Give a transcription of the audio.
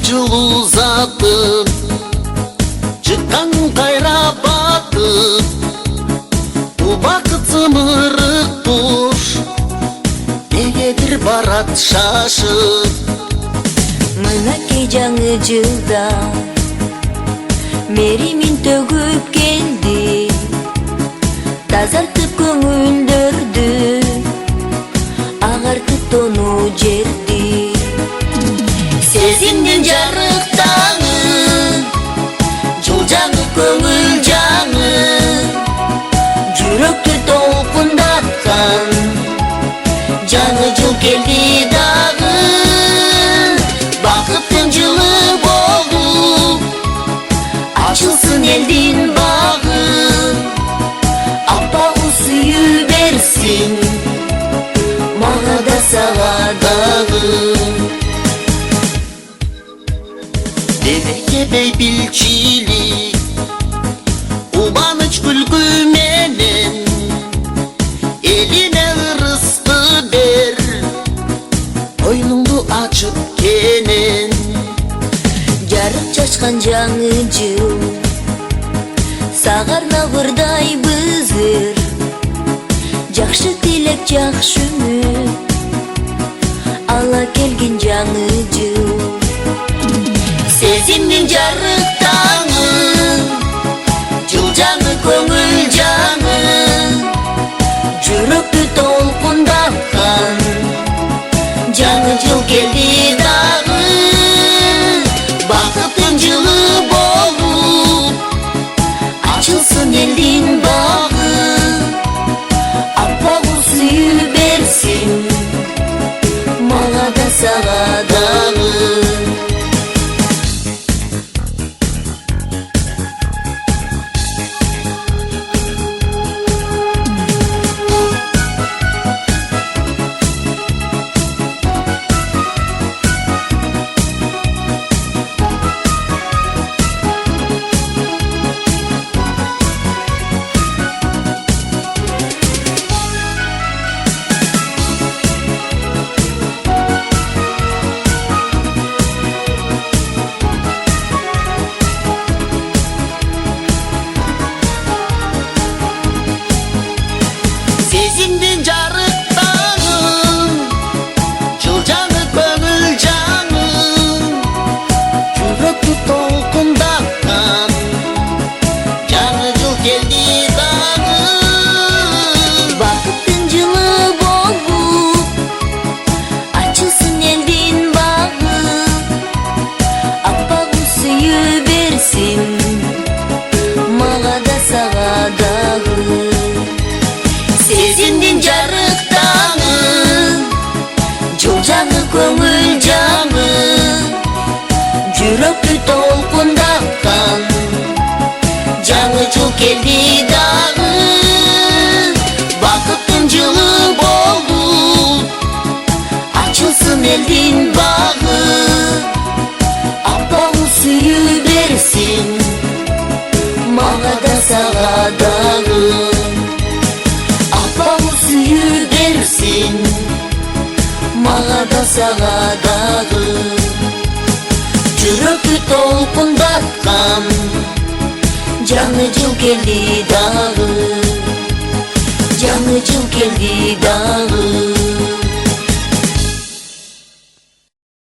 жылуу затып чыккан кайра батып убакыт зымырык туш негедир барат шашып мынакей жаңы жылда меримин төгүп келди тазартып көңүлдөрдү агартып тонуу жерди сезимдин жарык таңы жыл жаңы көңүл жаңы жүрөктү толкундаткан жаңы жыл келди дагы бакыттын жылы болуп ачылсын элдин багы аппагы сүйүү берсин мага да сага дагы Дебей билчилик убаныч күлкү менен элине ырысты бер койнуңду ачып кенен жарык чачкан жаңы жыл сага арнагырдай бызыр жакшы тилек жакшы үмүт ала келген жаңы жыл сезимдин жарык таңы жыл жаңы көңүл жаңы жүрөктү толкундаткан жаңы жыл келди дагы бакыттын жылы болуп ачылсын элдин багы аппагы сүйүү берсин мага да сага дагы сезимдин жарык таңы жыл жаңы көңүл жаңы жүрөктү толкундаткан жаңы жыл келди дагы бакыттын жылы болуп ачылсын элдин багы аппагы сүйүү берсин мага да сага дагы сезимдин жарык таңы жыл жаңы көңүл жаңы жүрөктү толкундаткан жаңы жыл келди дагы бакыттын жылы болуп ачылсын элдин багы аппагы сүйүү берсин мага да сага дагы аппагы сүйүү берсин мага да сага дагы жүрөктү толкундаткан жаңы жыл келди дагы жаңы жыл келди дагы